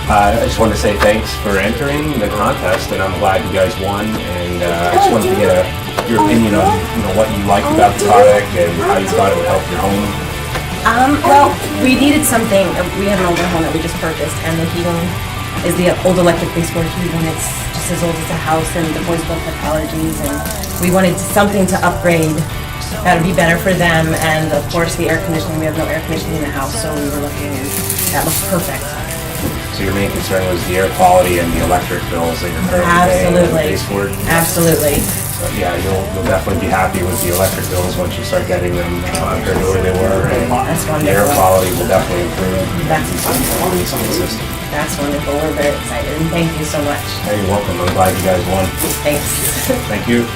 I just wanted to say thanks for entering the contest, and I'm glad you guys won. And I just wanted to get your opinion on what you liked about the product and how you thought it would help your home. Well, we needed something. We have an older home that we just purchased, and the heating is the old electric baseboard heating. It's just as old as the house, and the boys both have allergies, and we wanted something to upgrade that would be better for them. And of course, the air conditioning. We have no air conditioning in the house, so we were looking, and that looked perfect. So your main concern was the air quality and the electric bills that you're currently paying on the baseboard? Absolutely. So yeah, you'll definitely be happy with the electric bills once you start getting them compared to where they were. And That's wonderful. the air quality will definitely improve. That's the system. That's wonderful. We're very excited, and thank you so much. Hey, you're welcome. I'm glad you guys won. Thanks. Thank you.